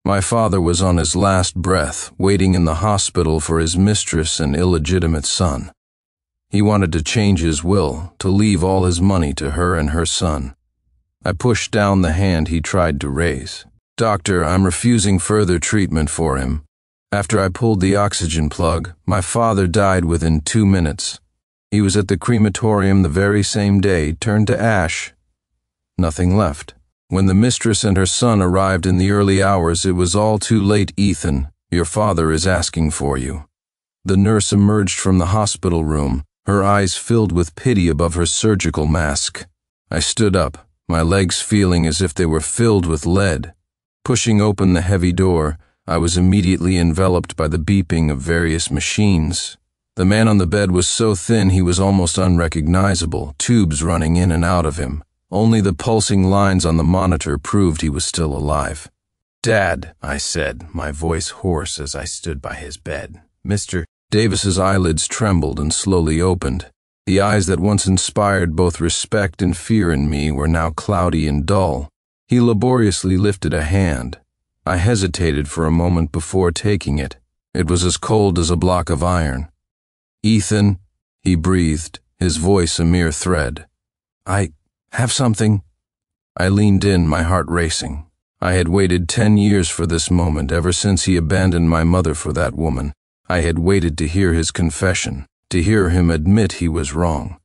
My father was on his last breath, waiting in the hospital for his mistress and illegitimate son. He wanted to change his will, to leave all his money to her and her son. I pushed down the hand he tried to raise. "Doctor, I'm refusing further treatment for him. After I pulled the oxygen plug, my father died within 2 minutes. He was at the crematorium the very same day, turned to ash. Nothing left. When the mistress and her son arrived in the early hours, it was all too late. Ethan, your father is asking for you." The nurse emerged from the hospital room, her eyes filled with pity above her surgical mask. I stood up, my legs feeling as if they were filled with lead. Pushing open the heavy door, I was immediately enveloped by the beeping of various machines. The man on the bed was so thin he was almost unrecognizable, tubes running in and out of him. Only the pulsing lines on the monitor proved he was still alive. "Dad," I said, my voice hoarse as I stood by his bed. Mr. Davis's eyelids trembled and slowly opened. The eyes that once inspired both respect and fear in me were now cloudy and dull. He laboriously lifted a hand. I hesitated for a moment before taking it. It was as cold as a block of iron. "Ethan," he breathed, his voice a mere thread. "I have something." I leaned in, my heart racing. I had waited 10 years for this moment, ever since he abandoned my mother for that woman. I had waited to hear his confession, to hear him admit he was wrong.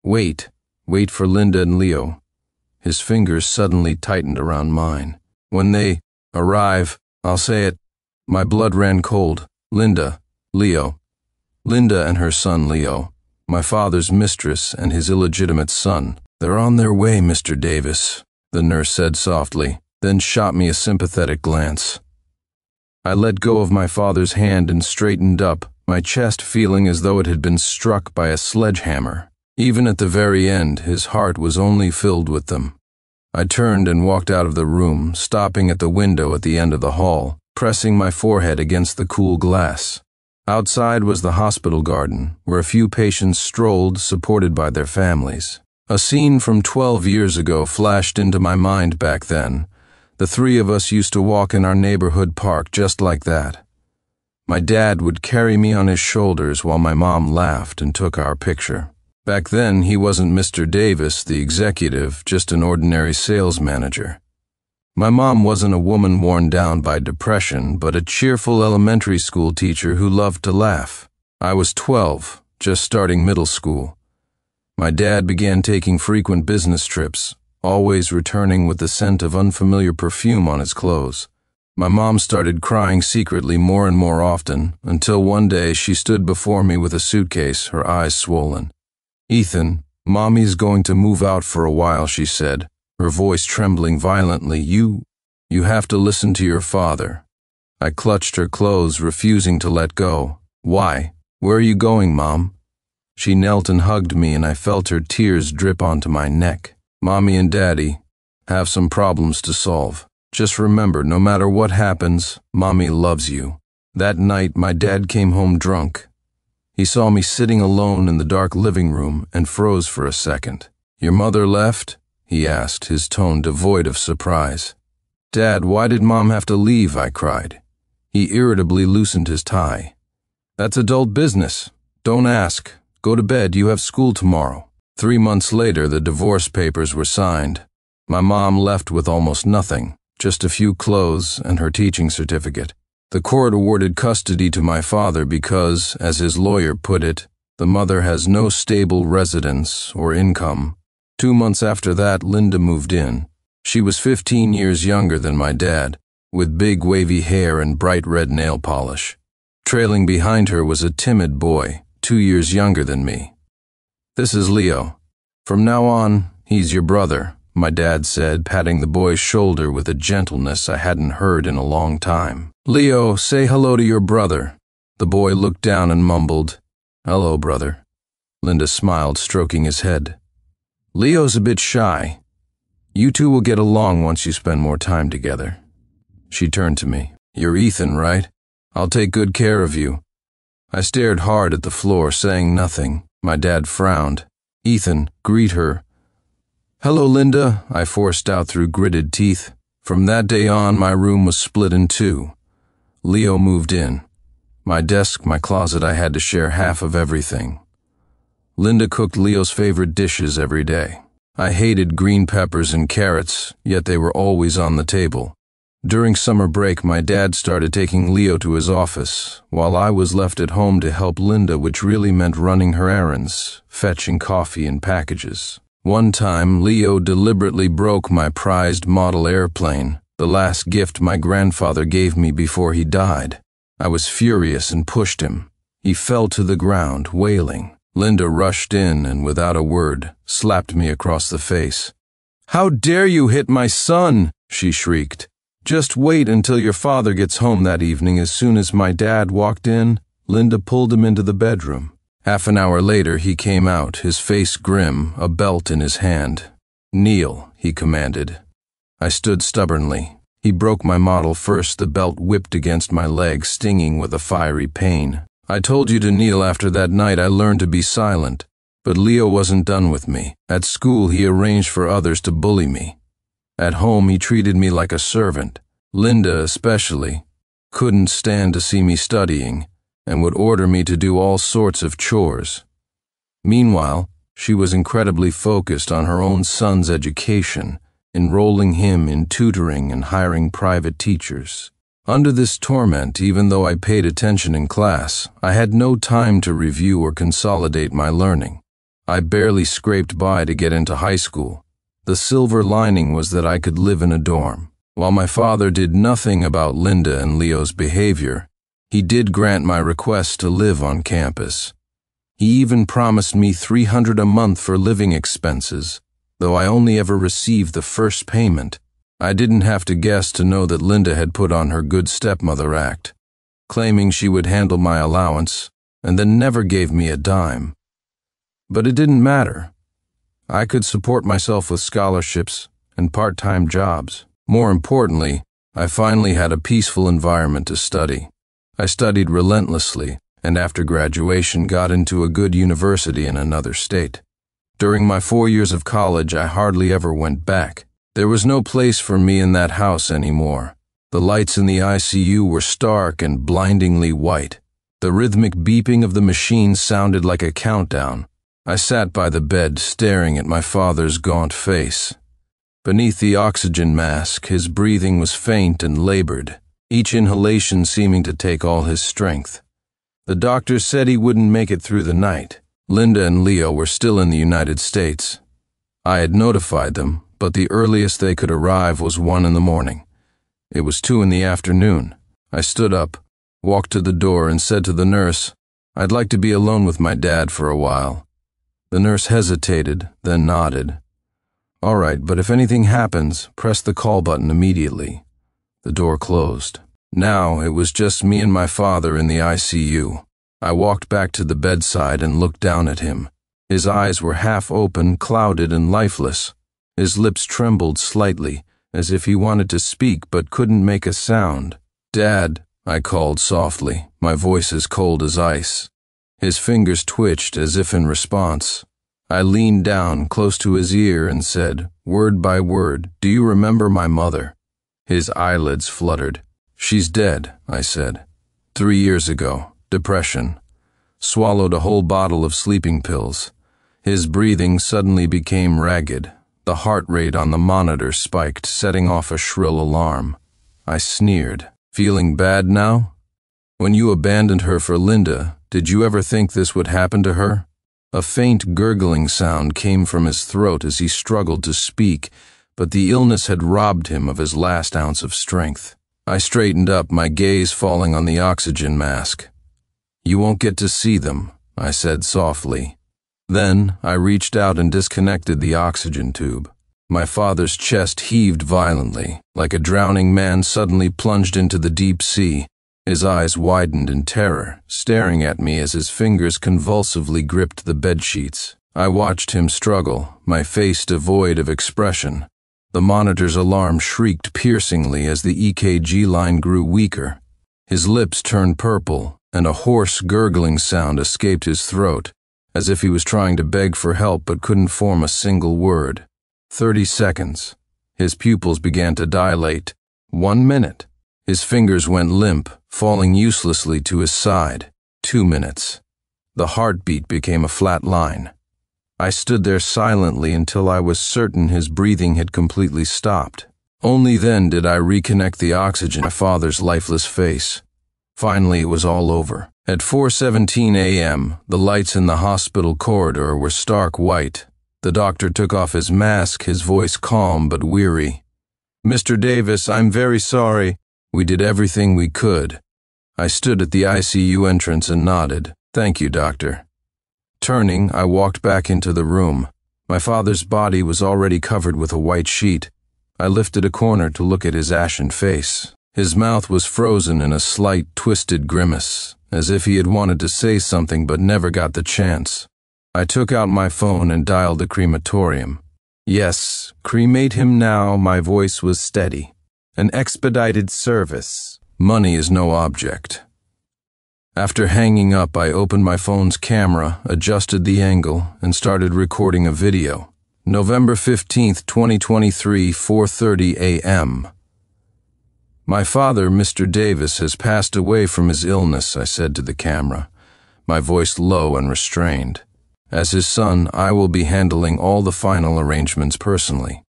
Wait for Linda and Leo. His fingers suddenly tightened around mine. "When they arrive, I'll say it." My blood ran cold. Linda, Leo. Linda and her son Leo, my father's mistress and his illegitimate son. "They're on their way, Mr. Davis," the nurse said softly, then shot me a sympathetic glance. I let go of my father's hand and straightened up, my chest feeling as though it had been struck by a sledgehammer. Even at the very end, his heart was only filled with them. I turned and walked out of the room, stopping at the window at the end of the hall, pressing my forehead against the cool glass. Outside was the hospital garden, where a few patients strolled, supported by their families. A scene from 12 years ago flashed into my mind back then. The three of us used to walk in our neighborhood park just like that. My dad would carry me on his shoulders while my mom laughed and took our picture. Back then, he wasn't Mr. Davis, the executive, just an ordinary sales manager. My mom wasn't a woman worn down by depression, but a cheerful elementary school teacher who loved to laugh. I was 12, just starting middle school. My dad began taking frequent business trips, always returning with the scent of unfamiliar perfume on his clothes. My mom started crying secretly more and more often, until one day she stood before me with a suitcase, her eyes swollen. "Ethan, Mommy's going to move out for a while," she said, her voice trembling violently. You have to listen to your father." I clutched her clothes, refusing to let go. "Why? Where are you going, Mom?" She knelt and hugged me, and I felt her tears drip onto my neck. "Mommy and Daddy have some problems to solve. Just remember, no matter what happens, Mommy loves you." That night, my dad came home drunk. He saw me sitting alone in the dark living room and froze for a second. "Your mother left?" he asked, his tone devoid of surprise. "Dad, why did Mom have to leave?" I cried. He irritably loosened his tie. "That's adult business. Don't ask. Go to bed, you have school tomorrow." 3 months later, the divorce papers were signed. My mom left with almost nothing, just a few clothes and her teaching certificate. The court awarded custody to my father because, as his lawyer put it, the mother has no stable residence or income. 2 months after that, Linda moved in. She was 15 years younger than my dad, with big wavy hair and bright red nail polish. Trailing behind her was a timid boy, 2 years younger than me. "This is Leo. From now on, he's your brother," my dad said, patting the boy's shoulder with a gentleness I hadn't heard in a long time. "Leo, say hello to your brother." The boy looked down and mumbled, "Hello, brother." Linda smiled, stroking his head. "Leo's a bit shy. You two will get along once you spend more time together." She turned to me. "You're Ethan, right? I'll take good care of you." I stared hard at the floor, saying nothing. My dad frowned. "Ethan, greet her." "Hello, Linda," I forced out through gritted teeth. From that day on, my room was split in two. Leo moved in. My desk, my closet, I had to share half of everything. Linda cooked Leo's favorite dishes every day. I hated green peppers and carrots, yet they were always on the table. During summer break, my dad started taking Leo to his office, while I was left at home to help Linda, which really meant running her errands, fetching coffee and packages. One time, Leo deliberately broke my prized model airplane, the last gift my grandfather gave me before he died. I was furious and pushed him. He fell to the ground, wailing. Linda rushed in and, without a word, slapped me across the face. "How dare you hit my son?" she shrieked. "Just wait until your father gets home." That evening, as soon as my dad walked in, Linda pulled him into the bedroom. Half an hour later, he came out, his face grim, a belt in his hand. "Kneel," he commanded. I stood stubbornly. He broke my model first, the belt whipped against my leg, stinging with a fiery pain. "I told you to kneel." After that night, I learned to be silent. But Leo wasn't done with me. At school, he arranged for others to bully me. At home, he treated me like a servant. Linda, especially, couldn't stand to see me studying and would order me to do all sorts of chores. Meanwhile, she was incredibly focused on her own son's education, enrolling him in tutoring and hiring private teachers. Under this torment, even though I paid attention in class, I had no time to review or consolidate my learning. I barely scraped by to get into high school. The silver lining was that I could live in a dorm. While my father did nothing about Linda and Leo's behavior, he did grant my request to live on campus. He even promised me $300 a month for living expenses, though I only ever received the first payment. I didn't have to guess to know that Linda had put on her good stepmother act, claiming she would handle my allowance, and then never gave me a dime. But it didn't matter. I could support myself with scholarships and part-time jobs. More importantly, I finally had a peaceful environment to study. I studied relentlessly, and after graduation got into a good university in another state. During my 4 years of college, I hardly ever went back. There was no place for me in that house anymore. The lights in the ICU were stark and blindingly white. The rhythmic beeping of the machine sounded like a countdown. I sat by the bed, staring at my father's gaunt face. Beneath the oxygen mask, his breathing was faint and labored, each inhalation seeming to take all his strength. The doctors said he wouldn't make it through the night. Linda and Leo were still in the United States. I had notified them, but the earliest they could arrive was 1 in the morning. It was 2 in the afternoon. I stood up, walked to the door, and said to the nurse, "I'd like to be alone with my dad for a while." The nurse hesitated, then nodded. "All right, but if anything happens, press the call button immediately." The door closed. Now it was just me and my father in the ICU. I walked back to the bedside and looked down at him. His eyes were half open, clouded, and lifeless. His lips trembled slightly, as if he wanted to speak but couldn't make a sound. "Dad," I called softly, my voice as cold as ice. His fingers twitched as if in response. I leaned down close to his ear and said, word by word, "Do you remember my mother?" His eyelids fluttered. "She's dead," I said. 3 years ago. Depression. Swallowed a whole bottle of sleeping pills. His breathing suddenly became ragged. The heart rate on the monitor spiked, setting off a shrill alarm. I sneered. "Feeling bad now? When you abandoned her for Linda, did you ever think this would happen to her?" A faint gurgling sound came from his throat as he struggled to speak, but the illness had robbed him of his last ounce of strength. I straightened up, my gaze falling on the oxygen mask. "You won't get to see them," I said softly. Then I reached out and disconnected the oxygen tube. My father's chest heaved violently, like a drowning man suddenly plunged into the deep sea. His eyes widened in terror, staring at me as his fingers convulsively gripped the bedsheets. I watched him struggle, my face devoid of expression. The monitor's alarm shrieked piercingly as the EKG line grew weaker. His lips turned purple, and a hoarse gurgling sound escaped his throat, as if he was trying to beg for help but couldn't form a single word. 30 seconds. His pupils began to dilate. 1 minute. His fingers went limp, falling uselessly to his side. 2 minutes. The heartbeat became a flat line. I stood there silently until I was certain his breathing had completely stopped. Only then did I reconnect the oxygen to my father's lifeless face. Finally, it was all over. At 4:17 a.m., the lights in the hospital corridor were stark white. The doctor took off his mask, his voice calm but weary. "Mr. Davis, I'm very sorry. We did everything we could." I stood at the ICU entrance and nodded. "Thank you, doctor." Turning, I walked back into the room. My father's body was already covered with a white sheet. I lifted a corner to look at his ashen face. His mouth was frozen in a slight, twisted grimace, as if he had wanted to say something but never got the chance. I took out my phone and dialed the crematorium. "Yes, cremate him now," my voice was steady. "An expedited service. Money is no object." After hanging up, I opened my phone's camera, adjusted the angle, and started recording a video. November 15th, 2023, 4:30 a.m. "My father, Mr. Davis, has passed away from his illness," I said to the camera, my voice low and restrained. "As his son, I will be handling all the final arrangements personally."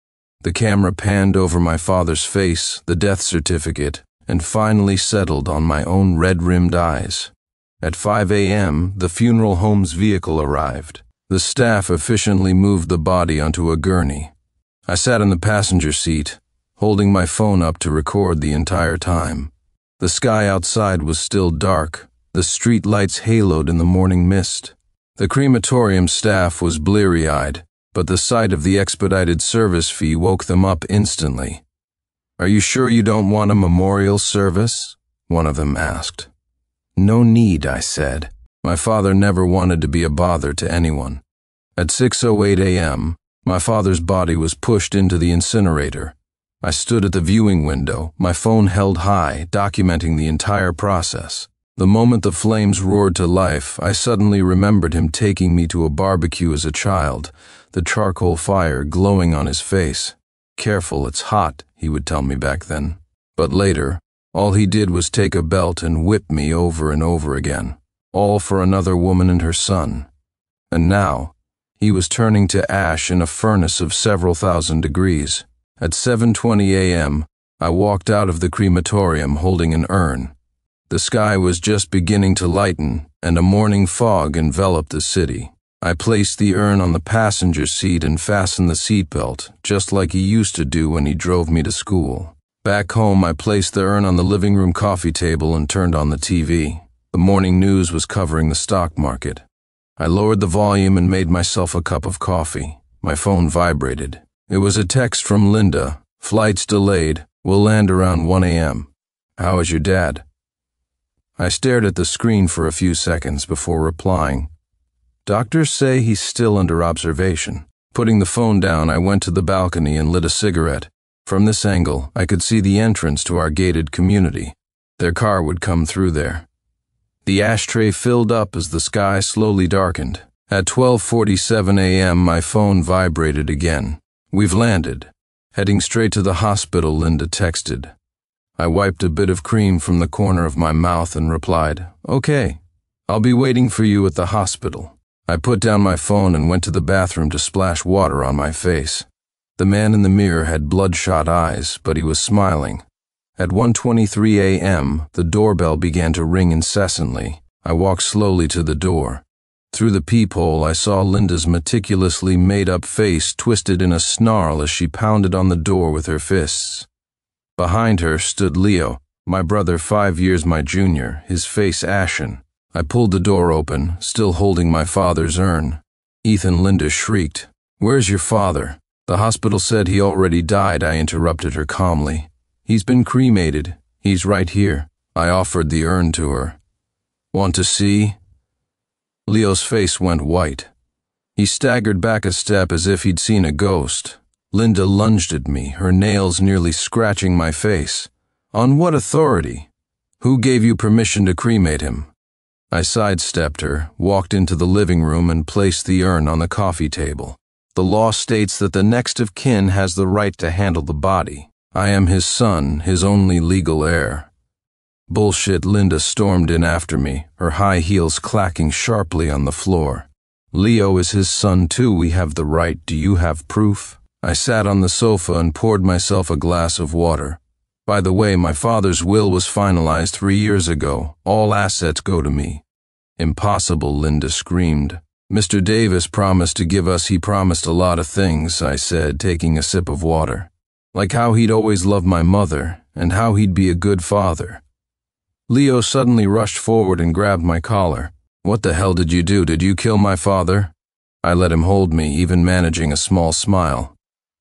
The camera panned over my father's face, the death certificate, and finally settled on my own red-rimmed eyes. At 5 a.m., the funeral home's vehicle arrived. The staff efficiently moved the body onto a gurney. I sat in the passenger seat, holding my phone up to record the entire time. The sky outside was still dark, the street lights haloed in the morning mist. The crematorium staff was bleary-eyed, but the sight of the expedited service fee woke them up instantly. "Are you sure you don't want a memorial service?" one of them asked. "No need," I said. My father never wanted to be a bother to anyone. At 6:08 a.m., my father's body was pushed into the incinerator. I stood at the viewing window, my phone held high, documenting the entire process. The moment the flames roared to life, I suddenly remembered him taking me to a barbecue as a child, the charcoal fire glowing on his face. "Careful, it's hot," he would tell me back then. But later, all he did was take a belt and whip me over and over again, all for another woman and her son. And now, he was turning to ash in a furnace of several thousand degrees. At 7:20 a.m., I walked out of the crematorium holding an urn. The sky was just beginning to lighten, and a morning fog enveloped the city. I placed the urn on the passenger seat and fastened the seatbelt, just like he used to do when he drove me to school. Back home, I placed the urn on the living room coffee table and turned on the TV. The morning news was covering the stock market. I lowered the volume and made myself a cup of coffee. My phone vibrated. It was a text from Linda. "Flight's delayed. We'll land around 1 a.m. How is your dad?" I stared at the screen for a few seconds before replying. "Doctors say he's still under observation." Putting the phone down, I went to the balcony and lit a cigarette. From this angle, I could see the entrance to our gated community. Their car would come through there. The ashtray filled up as the sky slowly darkened. At 12:47 a.m., my phone vibrated again. "We've landed. Heading straight to the hospital," Linda texted. I wiped a bit of cream from the corner of my mouth and replied, "Okay, I'll be waiting for you at the hospital." I put down my phone and went to the bathroom to splash water on my face. The man in the mirror had bloodshot eyes, but he was smiling. At 1:23 a.m., the doorbell began to ring incessantly. I walked slowly to the door. Through the peephole, I saw Linda's meticulously made-up face twisted in a snarl as she pounded on the door with her fists. Behind her stood Leo, my brother 5 years my junior, his face ashen. I pulled the door open, still holding my father's urn. "Ethan," Linda shrieked. "Where's your father?" "The hospital said he already died," I interrupted her calmly. "He's been cremated. He's right here." I offered the urn to her. "Want to see?" Leo's face went white. He staggered back a step as if he'd seen a ghost. Linda lunged at me, her nails nearly scratching my face. "On what authority? Who gave you permission to cremate him?" I sidestepped her, walked into the living room, and placed the urn on the coffee table. The law states that the next of kin has the right to handle the body. I am his son, his only legal heir. Bullshit, Linda stormed in after me, her high heels clacking sharply on the floor. Leo is his son too, we have the right. Do you have proof? I sat on the sofa and poured myself a glass of water. By the way, my father's will was finalized 3 years ago. All assets go to me. Impossible, Linda screamed. Mr. Davis promised to give us, he promised a lot of things, I said, taking a sip of water. Like how he'd always love my mother, and how he'd be a good father. Leo suddenly rushed forward and grabbed my collar. What the hell did you do? Did you kill my father? I let him hold me, even managing a small smile.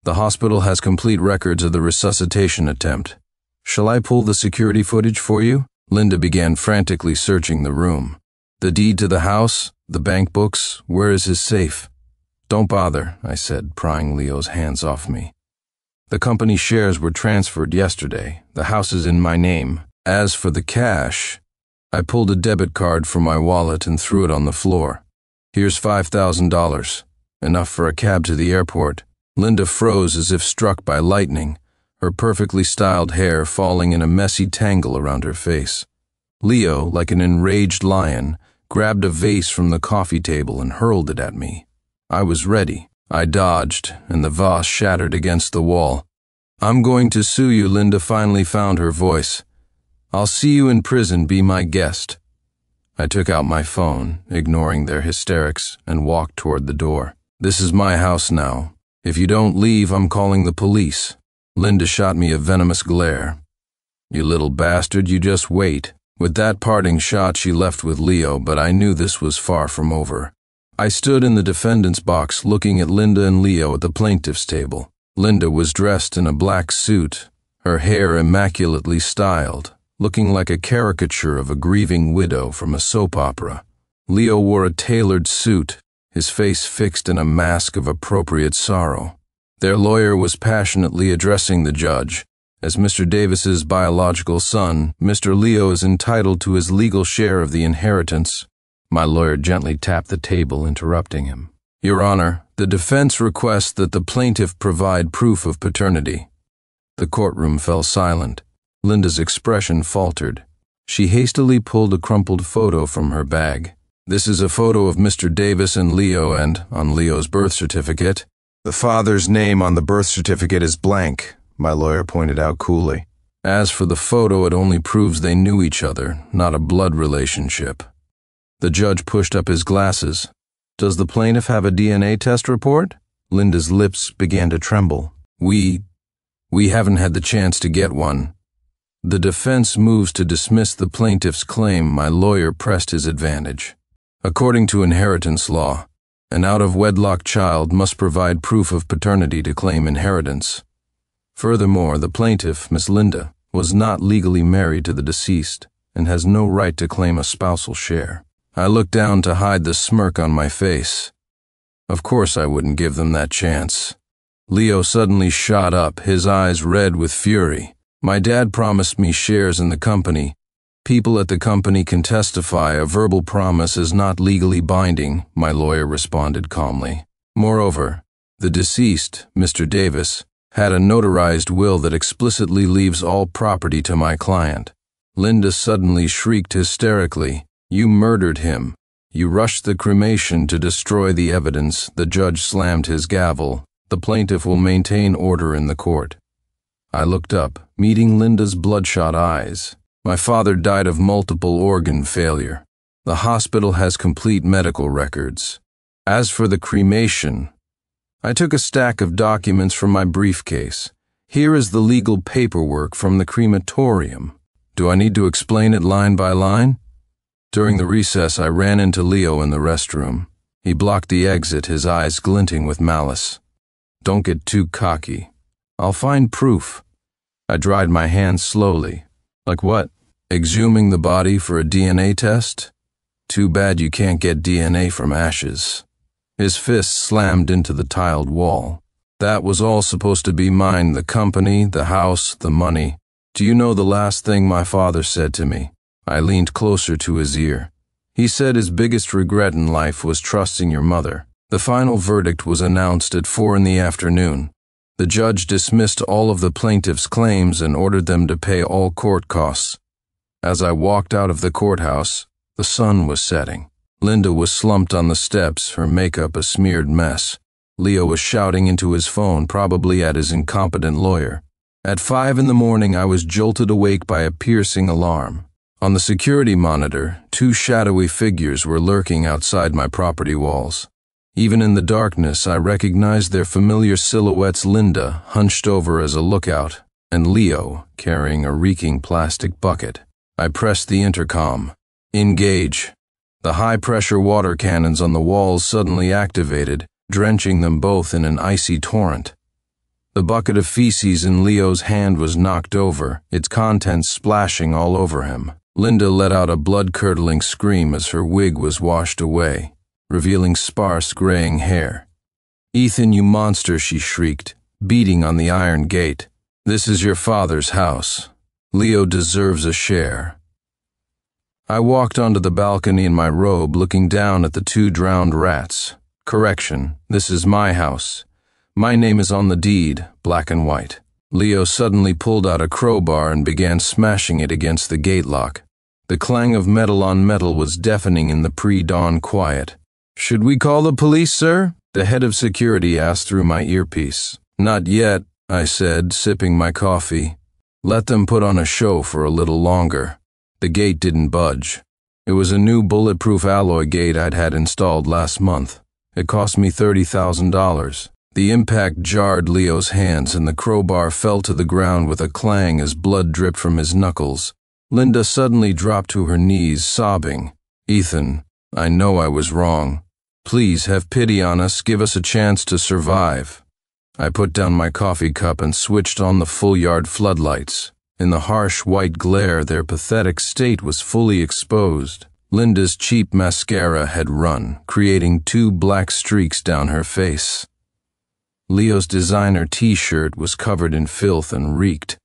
The hospital has complete records of the resuscitation attempt. Shall I pull the security footage for you? Linda began frantically searching the room. The deed to the house, the bank books, where is his safe? Don't bother, I said, prying Leo's hands off me. The company shares were transferred yesterday. The house is in my name. As for the cash, I pulled a debit card from my wallet and threw it on the floor. Here's $5,000. Enough for a cab to the airport. Linda froze as if struck by lightning, her perfectly styled hair falling in a messy tangle around her face. Leo, like an enraged lion, grabbed a vase from the coffee table and hurled it at me. I was ready. I dodged, and the vase shattered against the wall. I'm going to sue you, Linda finally found her voice. I'll see you in prison, be my guest. I took out my phone, ignoring their hysterics, and walked toward the door. This is my house now. If you don't leave, I'm calling the police. Linda shot me a venomous glare. You little bastard, you just wait. With that parting shot, she left with Leo, but I knew this was far from over. I stood in the defendant's box looking at Linda and Leo at the plaintiff's table. Linda was dressed in a black suit, her hair immaculately styled, looking like a caricature of a grieving widow from a soap opera. Leo wore a tailored suit, his face fixed in a mask of appropriate sorrow. Their lawyer was passionately addressing the judge. As Mr. Davis's biological son, Mr. Leo is entitled to his legal share of the inheritance. My lawyer gently tapped the table, interrupting him. Your Honor, the defense requests that the plaintiff provide proof of paternity. The courtroom fell silent. Linda's expression faltered. She hastily pulled a crumpled photo from her bag. This is a photo of Mr. Davis and Leo, and, on Leo's birth certificate, the father's name on the birth certificate is blank, my lawyer pointed out coolly. As for the photo, it only proves they knew each other, not a blood relationship. The judge pushed up his glasses. Does the plaintiff have a DNA test report? Linda's lips began to tremble. We haven't had the chance to get one. The defense moves to dismiss the plaintiff's claim. My lawyer pressed his advantage. According to inheritance law, an out-of-wedlock child must provide proof of paternity to claim inheritance. Furthermore, the plaintiff, Miss Linda, was not legally married to the deceased and has no right to claim a spousal share. I looked down to hide the smirk on my face. Of course I wouldn't give them that chance. Leo suddenly shot up, his eyes red with fury. My dad promised me shares in the company. People at the company can testify a verbal promise is not legally binding, my lawyer responded calmly. Moreover, the deceased, Mr. Davis, had a notarized will that explicitly leaves all property to my client. Linda suddenly shrieked hysterically. You murdered him. You rushed the cremation to destroy the evidence. The judge slammed his gavel. The plaintiff will maintain order in the court. I looked up, meeting Linda's bloodshot eyes. My father died of multiple organ failure. The hospital has complete medical records. As for the cremation, I took a stack of documents from my briefcase. Here is the legal paperwork from the crematorium. Do I need to explain it line by line? During the recess, I ran into Leo in the restroom. He blocked the exit, his eyes glinting with malice. Don't get too cocky. I'll find proof. I dried my hands slowly. Like what? Exhuming the body for a DNA test? Too bad you can't get DNA from ashes. His fist slammed into the tiled wall. That was all supposed to be mine, the company, the house, the money. Do you know the last thing my father said to me? I leaned closer to his ear. He said his biggest regret in life was trusting your mother. The final verdict was announced at 4 in the afternoon. The judge dismissed all of the plaintiff's claims and ordered them to pay all court costs. As I walked out of the courthouse, the sun was setting. Linda was slumped on the steps, her makeup a smeared mess. Leo was shouting into his phone, probably at his incompetent lawyer. At 5 in the morning, I was jolted awake by a piercing alarm. On the security monitor, 2 shadowy figures were lurking outside my property walls. Even in the darkness, I recognized their familiar silhouettes: Linda, hunched over as a lookout, and Leo, carrying a reeking plastic bucket. I pressed the intercom. Engage. The high-pressure water cannons on the walls suddenly activated, drenching them both in an icy torrent. The bucket of feces in Leo's hand was knocked over, its contents splashing all over him. Linda let out a blood-curdling scream as her wig was washed away, revealing sparse, graying hair. "Ethan, you monster," she shrieked, beating on the iron gate. "This is your father's house. Leo deserves a share." I walked onto the balcony in my robe, looking down at the 2 drowned rats. Correction, this is my house. My name is on the deed, black and white. Leo suddenly pulled out a crowbar and began smashing it against the gate lock. The clang of metal on metal was deafening in the pre-dawn quiet. "Should we call the police, sir?" the head of security asked through my earpiece. "Not yet," I said, sipping my coffee. "Let them put on a show for a little longer." The gate didn't budge. It was a new bulletproof alloy gate I'd had installed last month. It cost me $30,000. The impact jarred Leo's hands and the crowbar fell to the ground with a clang as blood dripped from his knuckles. Linda suddenly dropped to her knees, sobbing. "Ethan, I know I was wrong. Please have pity on us, give us a chance to survive." I put down my coffee cup and switched on the full-yard floodlights. In the harsh white glare, their pathetic state was fully exposed. Linda's cheap mascara had run, creating 2 black streaks down her face. Leo's designer t-shirt was covered in filth and reeked.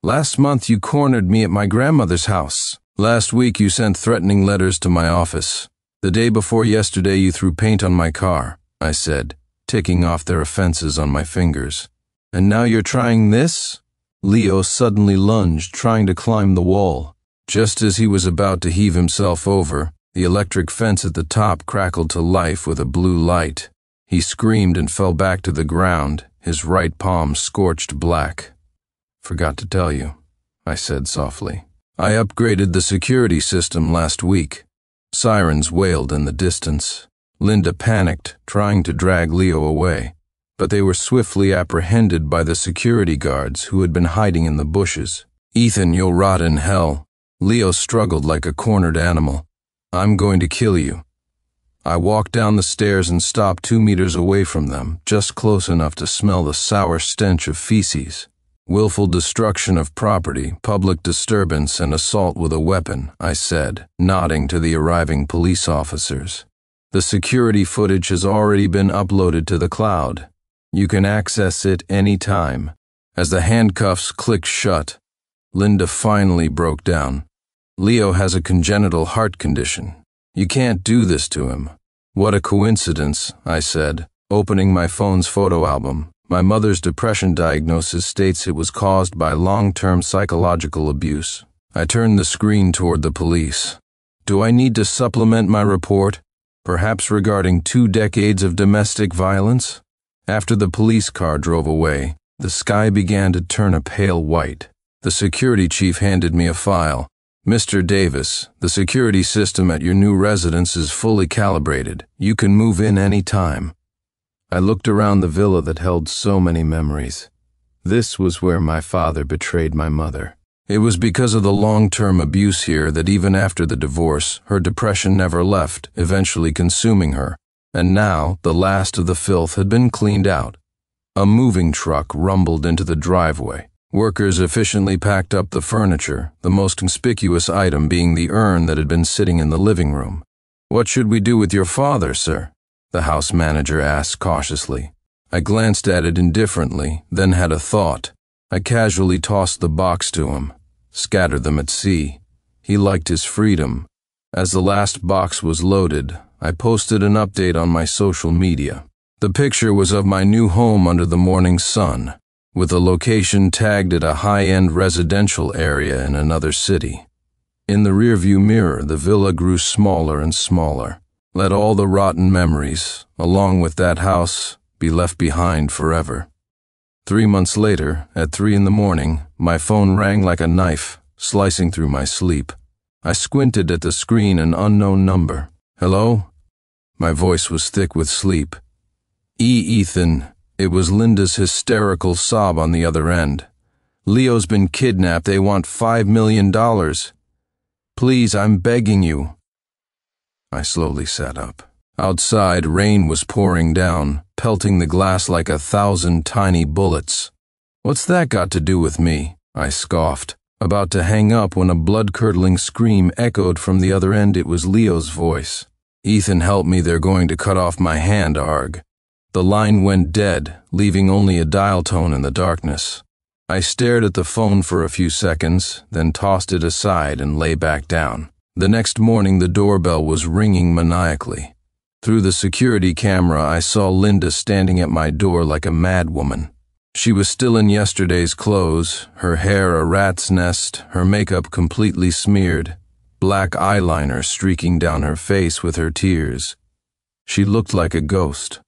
"Last month you cornered me at my grandmother's house. Last week you sent threatening letters to my office. The day before yesterday you threw paint on my car," I said, ticking off their offenses on my fingers. "And now you're trying this?" Leo suddenly lunged, trying to climb the wall. Just as he was about to heave himself over, the electric fence at the top crackled to life with a blue light. He screamed and fell back to the ground, his right palm scorched black. "Forgot to tell you," I said softly. "I upgraded the security system last week." Sirens wailed in the distance. Linda panicked, trying to drag Leo away, but they were swiftly apprehended by the security guards who had been hiding in the bushes. "Ethan, you'll rot in hell." Leo struggled like a cornered animal. "I'm going to kill you." I walked down the stairs and stopped 2 meters away from them, just close enough to smell the sour stench of feces. "Willful destruction of property, public disturbance, and assault with a weapon," I said, nodding to the arriving police officers. "The security footage has already been uploaded to the cloud. You can access it any time." As the handcuffs clicked shut, Linda finally broke down. "Leo has a congenital heart condition. You can't do this to him." "What a coincidence," I said, opening my phone's photo album. "My mother's depression diagnosis states it was caused by long-term psychological abuse." I turned the screen toward the police. "Do I need to supplement my report? Perhaps regarding 2 decades of domestic violence?" After the police car drove away, the sky began to turn a pale white. The security chief handed me a file. "Mr. Davis, the security system at your new residence is fully calibrated. You can move in any time." I looked around the villa that held so many memories. This was where my father betrayed my mother. It was because of the long-term abuse here that even after the divorce, her depression never left, eventually consuming her. And now, the last of the filth had been cleaned out. A moving truck rumbled into the driveway. Workers efficiently packed up the furniture, the most conspicuous item being the urn that had been sitting in the living room. "What should we do with your father, sir?" the house manager asked cautiously. I glanced at it indifferently, then had a thought. I casually tossed the box to him, scattered them at sea. He liked his freedom. As the last box was loaded, I posted an update on my social media. The picture was of my new home under the morning sun, with the location tagged at a high-end residential area in another city. In the rearview mirror, the villa grew smaller and smaller. Let all the rotten memories, along with that house, be left behind forever. 3 months later, at 3 a.m, my phone rang like a knife, slicing through my sleep. I squinted at the screen, an unknown number. Hello? My voice was thick with sleep. Ethan, it was Linda's hysterical sob on the other end. Leo's been kidnapped. They want $5 million. Please, I'm begging you. I slowly sat up. Outside, rain was pouring down, pelting the glass like 1,000 tiny bullets. What's that got to do with me? I scoffed, about to hang up when a blood-curdling scream echoed from the other end. It was Leo's voice. Ethan, help me, they're going to cut off my hand, Arg. The line went dead, leaving only a dial tone in the darkness. I stared at the phone for a few seconds, then tossed it aside and lay back down. The next morning, the doorbell was ringing maniacally. Through the security camera, I saw Linda standing at my door like a madwoman. She was still in yesterday's clothes, her hair a rat's nest, her makeup completely smeared, black eyeliner streaking down her face with her tears. She looked like a ghost.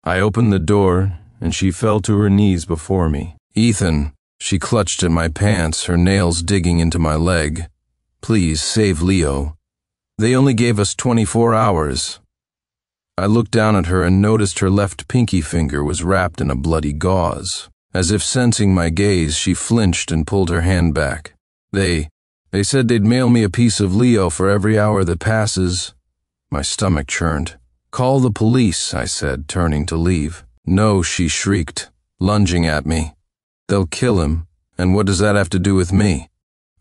I opened the door, and she fell to her knees before me. Ethan, she clutched at my pants, her nails digging into my leg. Please, save Leo. They only gave us 24 hours. I looked down at her and noticed her left pinky finger was wrapped in a bloody gauze. As if sensing my gaze, she flinched and pulled her hand back. They said they'd mail me a piece of Leo for every hour that passes. My stomach churned. Call the police, I said, turning to leave. No, she shrieked, lunging at me. They'll kill him, and what does that have to do with me?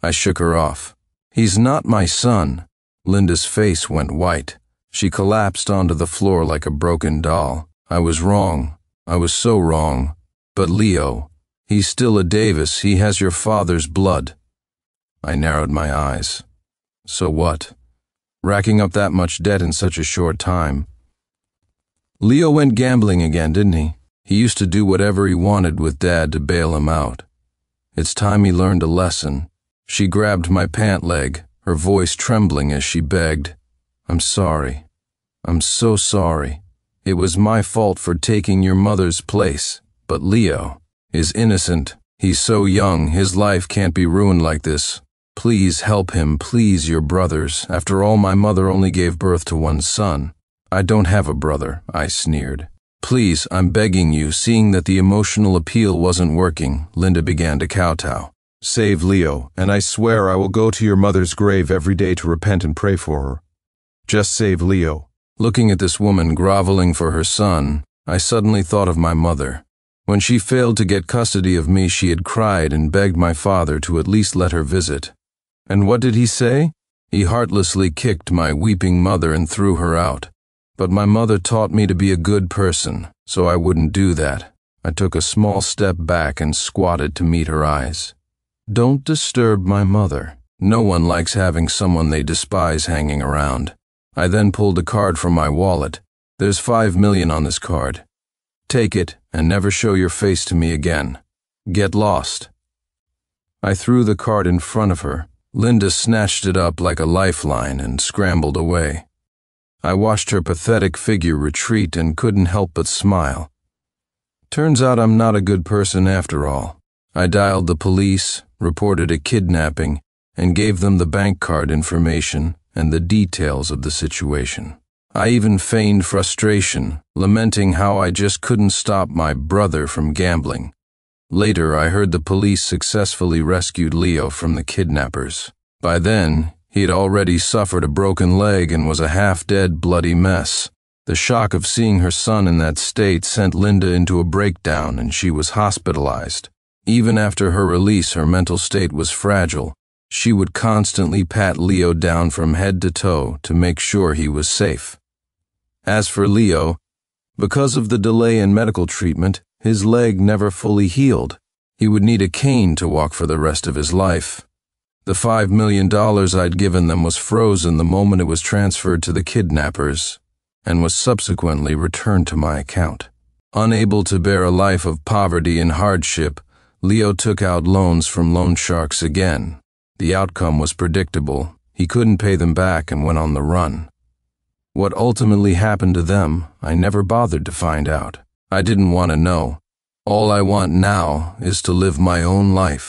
I shook her off. He's not my son. Linda's face went white. She collapsed onto the floor like a broken doll. I was wrong. I was so wrong. But Leo, he's still a Davis. He has your father's blood. I narrowed my eyes. So what? Racking up that much debt in such a short time. Leo went gambling again, didn't he? He used to do whatever he wanted with Dad to bail him out. It's time he learned a lesson. She grabbed my pant leg, her voice trembling as she begged. I'm sorry. I'm so sorry. It was my fault for taking your mother's place. But Leo is innocent. He's so young, his life can't be ruined like this. Please help him, please, your brothers. After all, my mother only gave birth to one son. I don't have a brother, I sneered. Please, I'm begging you. Seeing that the emotional appeal wasn't working, Linda began to kowtow. Save Leo, and I swear I will go to your mother's grave every day to repent and pray for her. Just save Leo. Looking at this woman groveling for her son, I suddenly thought of my mother. When she failed to get custody of me, she had cried and begged my father to at least let her visit. And what did he say? He heartlessly kicked my weeping mother and threw her out. But my mother taught me to be a good person, so I wouldn't do that. I took a small step back and squatted to meet her eyes. Don't disturb my mother. No one likes having someone they despise hanging around. I then pulled a card from my wallet. There's $5 million on this card. Take it and never show your face to me again. Get lost. I threw the card in front of her. Linda snatched it up like a lifeline and scrambled away. I watched her pathetic figure retreat and couldn't help but smile. Turns out I'm not a good person after all. I dialed the police, reported a kidnapping, and gave them the bank card information and the details of the situation. I even feigned frustration, lamenting how I just couldn't stop my brother from gambling. Later, I heard the police successfully rescued Leo from the kidnappers. By then, he had already suffered a broken leg and was a half-dead, bloody mess. The shock of seeing her son in that state sent Linda into a breakdown, and she was hospitalized. Even after her release, her mental state was fragile. She would constantly pat Leo down from head to toe to make sure he was safe. As for Leo, because of the delay in medical treatment, his leg never fully healed. He would need a cane to walk for the rest of his life. The $5 million I'd given them was frozen the moment it was transferred to the kidnappers. and was subsequently returned to my account. Unable to bear a life of poverty and hardship, Leo took out loans from loan sharks again. The outcome was predictable. He couldn't pay them back and went on the run. What ultimately happened to them, I never bothered to find out. I didn't want to know. All I want now is to live my own life.